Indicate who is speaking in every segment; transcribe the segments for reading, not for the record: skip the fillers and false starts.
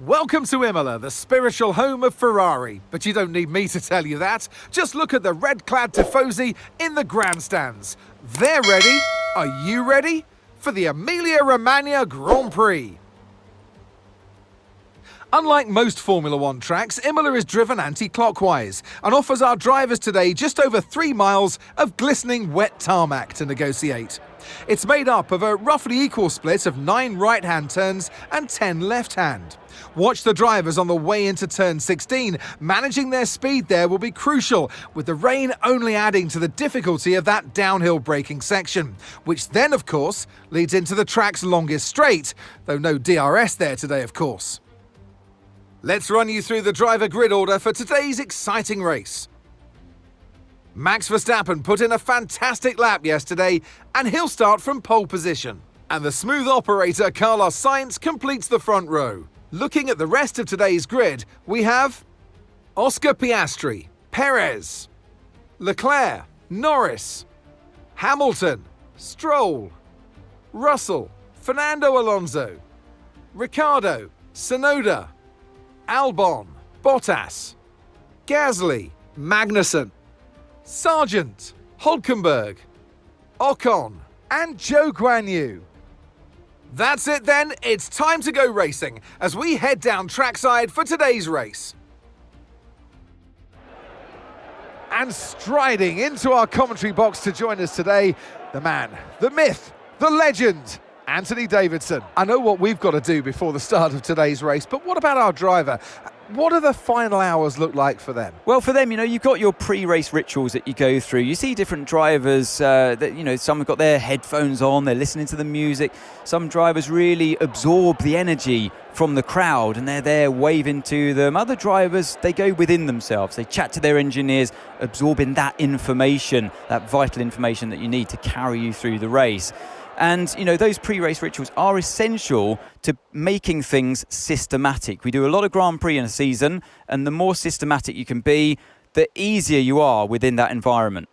Speaker 1: Welcome to Imola, the spiritual home of Ferrari. But you don't need me to tell you that. Just look at the red-clad tifosi in the grandstands. They're ready. Are you ready? For the Emilia-Romagna Grand Prix. Unlike most Formula One tracks, Imola is driven anti-clockwise and offers our drivers today just over 3 miles of glistening wet tarmac to negotiate. It's made up of a roughly equal split of 9 right-hand turns and 10 left-hand. Watch the drivers on the way into turn 16. Managing their speed there will be crucial, with the rain only adding to the difficulty of that downhill braking section, which then, of course, leads into the track's longest straight, though no DRS there today, of course. Let's run you through the driver grid order for today's exciting race. Max Verstappen put in a fantastic lap yesterday, and he'll start from pole position. And the smooth operator Carlos Sainz completes the front row. Looking at the rest of today's grid, we have Oscar Piastri, Perez, Leclerc, Norris, Hamilton, Stroll, Russell, Fernando Alonso, Ricciardo, Tsunoda, Albon, Bottas, Gasly, Magnussen, Sargent, Hülkenberg, Ocon, and Zhou Guanyu. That's it then, it's time to go racing as we head down trackside for today's race. And striding into our commentary box to join us today, the man, the myth, the legend, Anthony Davidson. I know what we've got to do before the start of today's race, but what about our driver? What do the final hours look like for them?
Speaker 2: Well, for them, you've got your pre-race rituals that you go through. You see different drivers that, some have got their headphones on, they're listening to the music. Some drivers really absorb the energy from the crowd and they're there waving to them. Other drivers, they go within themselves. They chat to their engineers, absorbing that information, that vital information that you need to carry you through the race. And, those pre-race rituals are essential to making things systematic. We do a lot of Grand Prix in a season, and the more systematic you can be, the easier you are within that environment.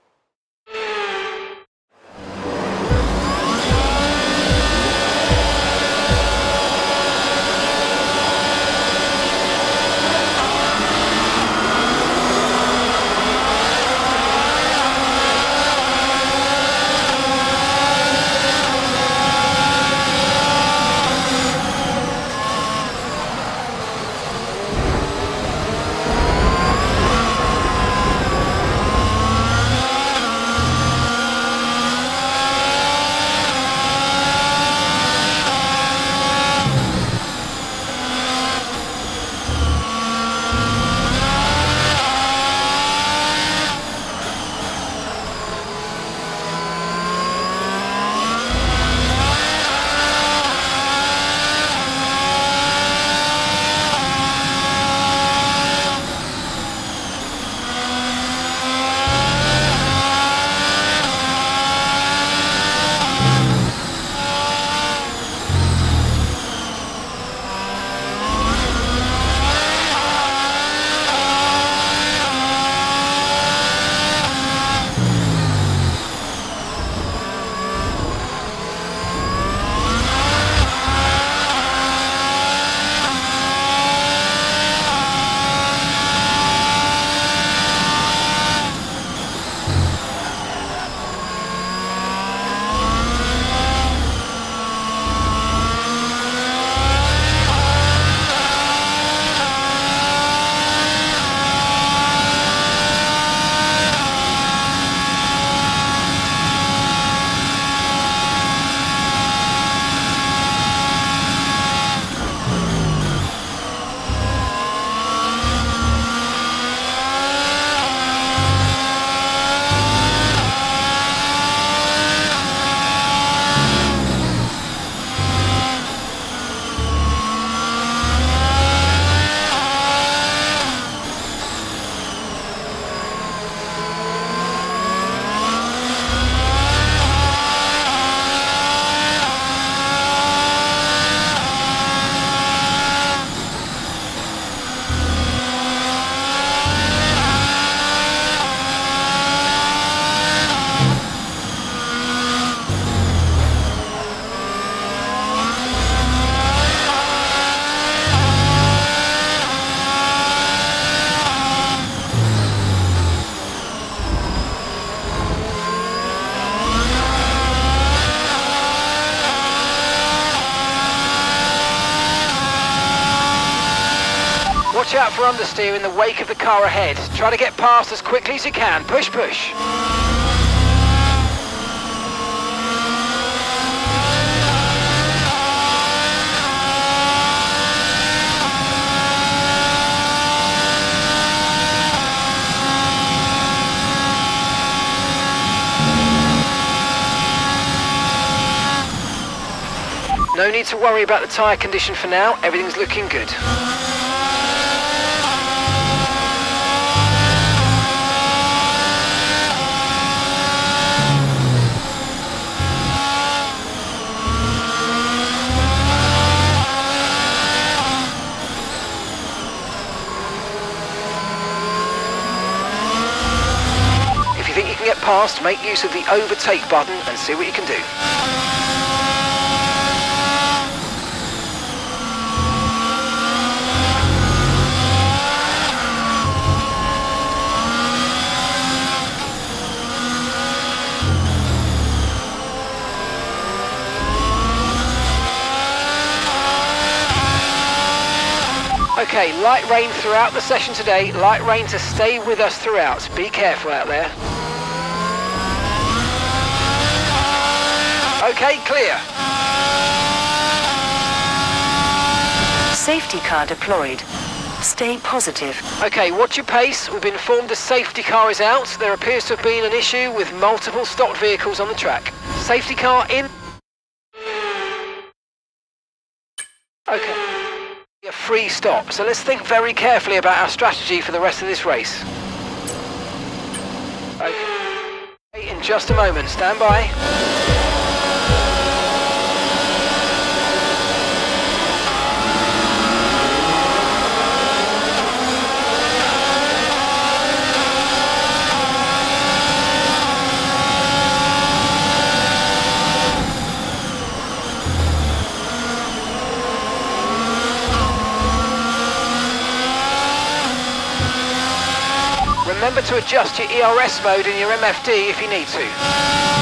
Speaker 3: Watch out for understeer in the wake of the car ahead. Try to get past as quickly as you can. Push, push. No need to worry about the tyre condition for now, everything's looking good. If you think you can get past, make use of the overtake button and see what you can do. Okay, light rain throughout the session today. Light rain to stay with us throughout. Be careful out there. Okay, clear.
Speaker 4: Safety car deployed. Stay positive.
Speaker 3: Okay, watch your pace. We've been informed the safety car is out. There appears to have been an issue with multiple stock vehicles on the track. Safety car in. Okay. A free stop, so let's think very carefully about our strategy for the rest of this race. Okay, in just a moment, stand by. Remember to adjust your ERS mode in your MFD if you need to.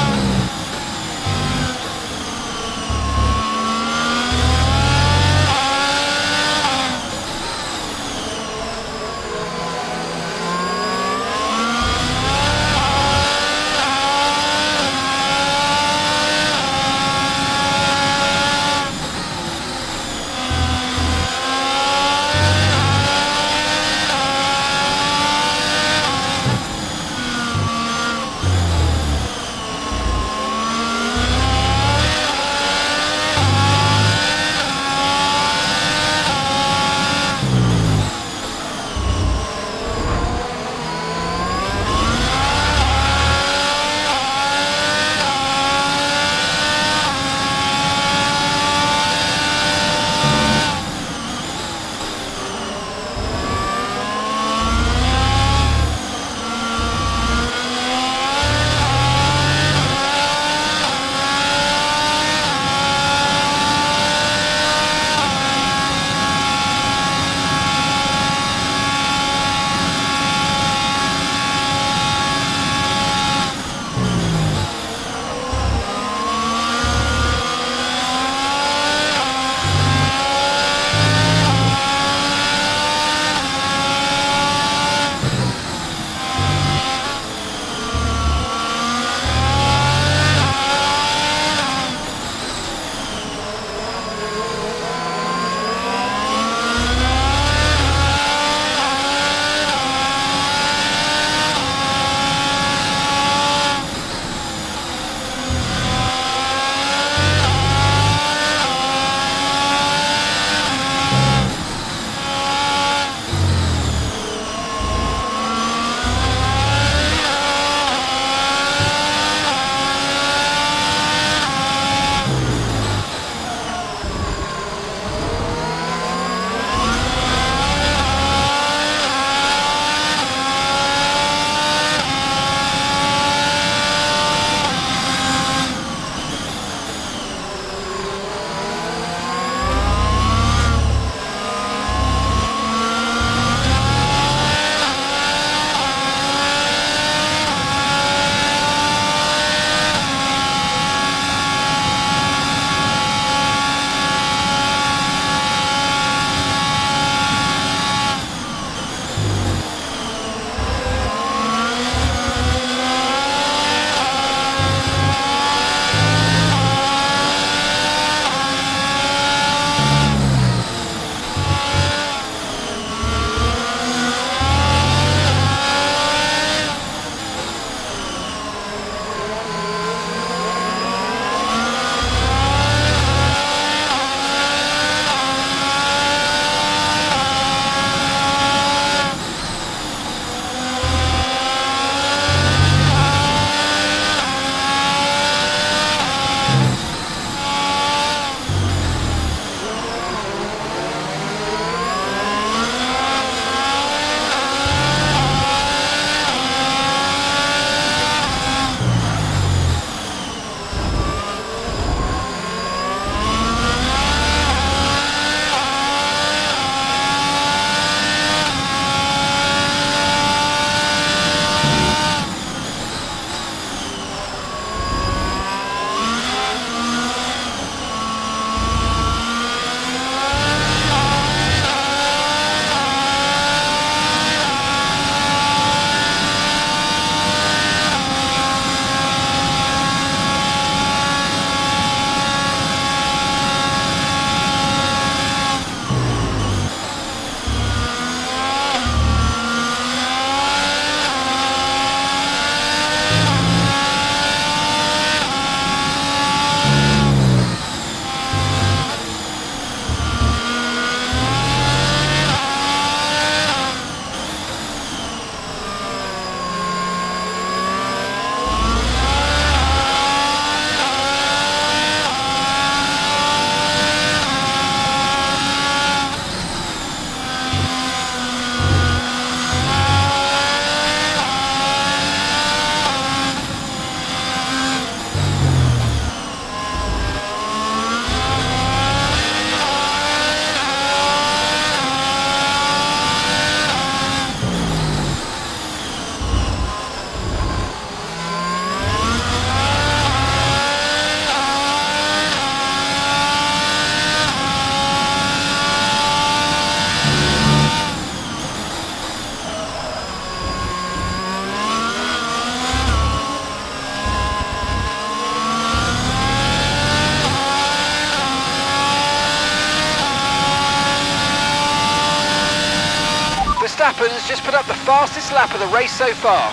Speaker 3: Verstappen's just put up the fastest lap of the race so far.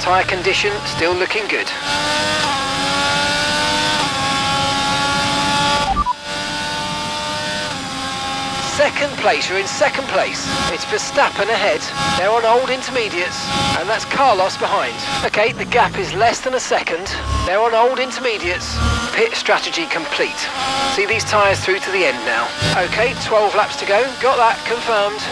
Speaker 3: Tyre condition still looking good. Second place, you're in second place. It's Verstappen ahead. They're on old intermediates, and that's Carlos behind. Okay, the gap is less than a second. They're on old intermediates. Pit strategy complete. See these tyres through to the end now. Okay, 12 laps to go. Got that confirmed.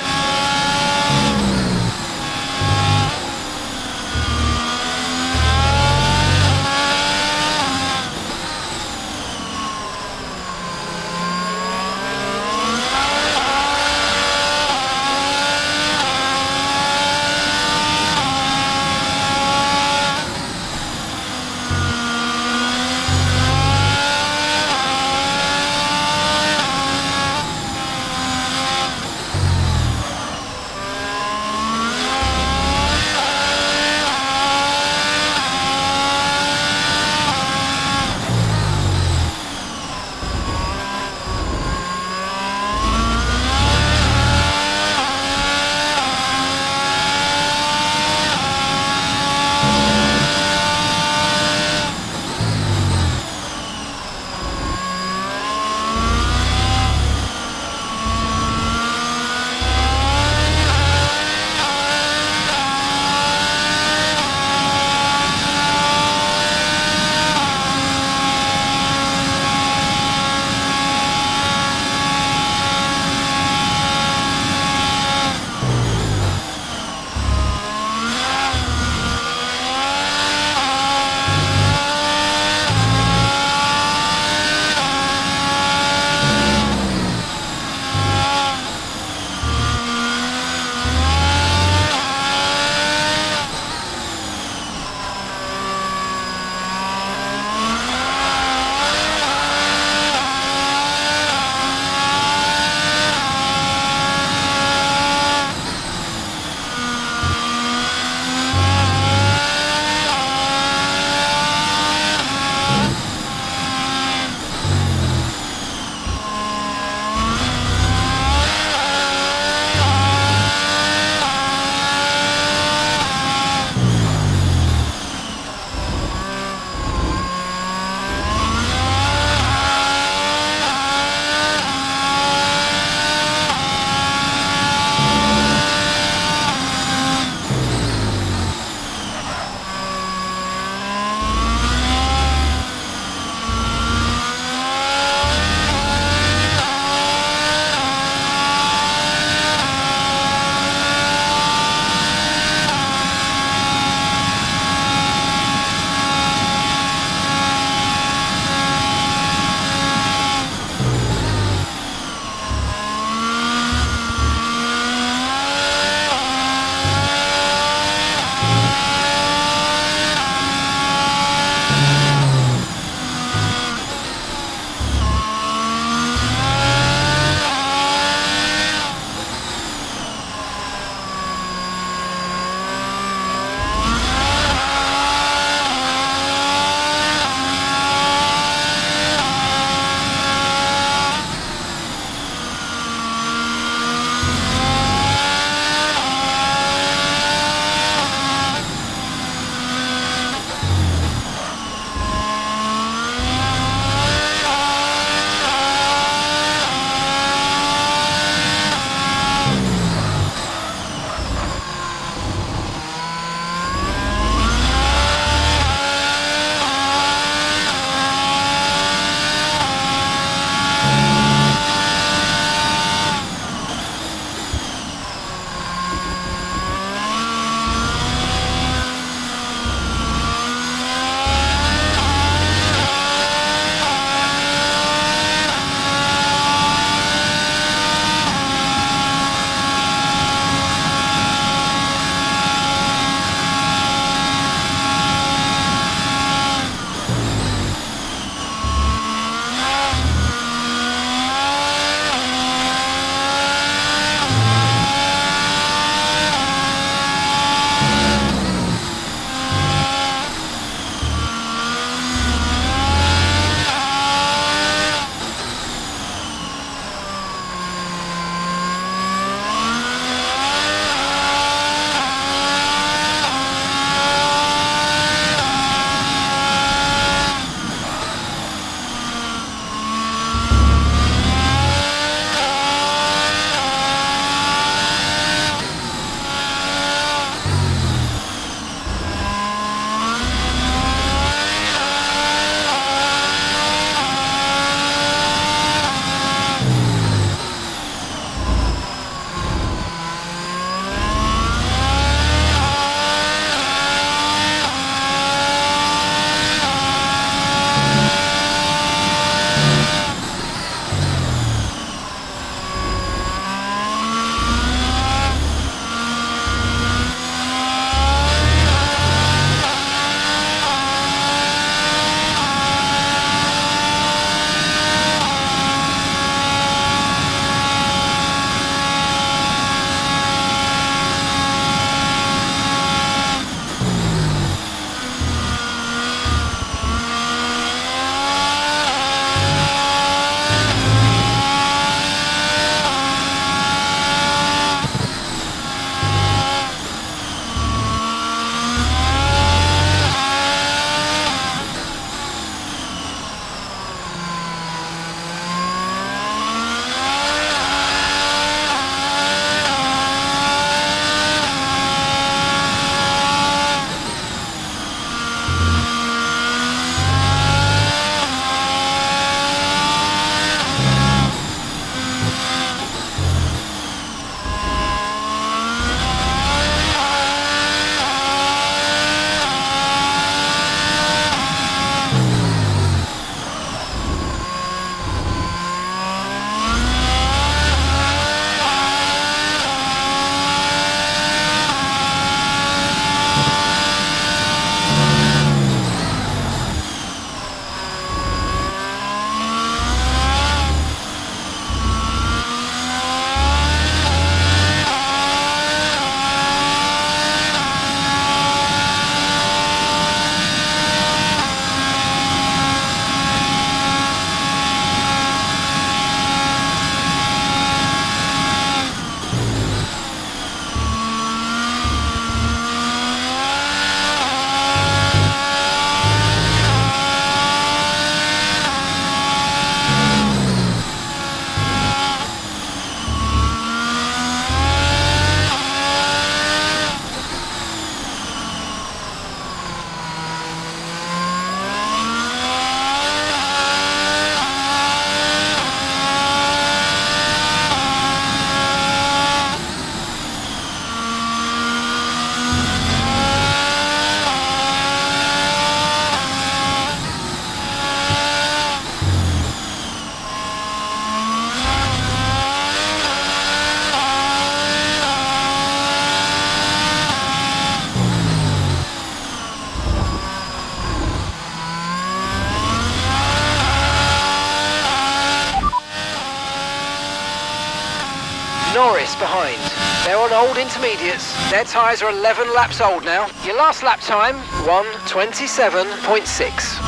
Speaker 3: Norris behind. They're on old intermediates. Their tyres are 11 laps old now. Your last lap time, 1:27.6.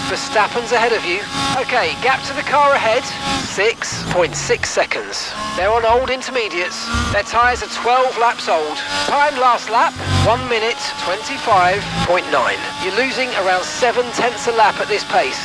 Speaker 3: Verstappen's ahead of you. Okay, gap to the car ahead, 6.6 seconds. They're on old intermediates. Their tyres are 12 laps old. Time last lap, 1:25.9. You're losing around 7/10 a lap at this pace.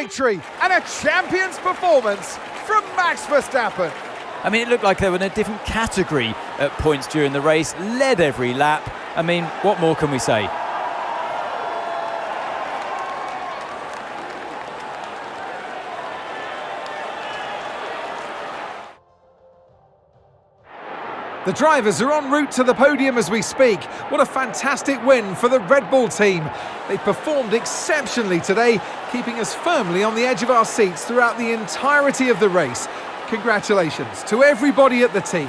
Speaker 1: victory and a champion's performance from Max Verstappen.
Speaker 2: I mean, it looked like they were in a different category at points during the race, led every lap. I mean, what more can we say?
Speaker 1: The drivers are en route to the podium as we speak. What a fantastic win for the Red Bull team. They performed exceptionally today, keeping us firmly on the edge of our seats throughout the entirety of the race. Congratulations to everybody at the team.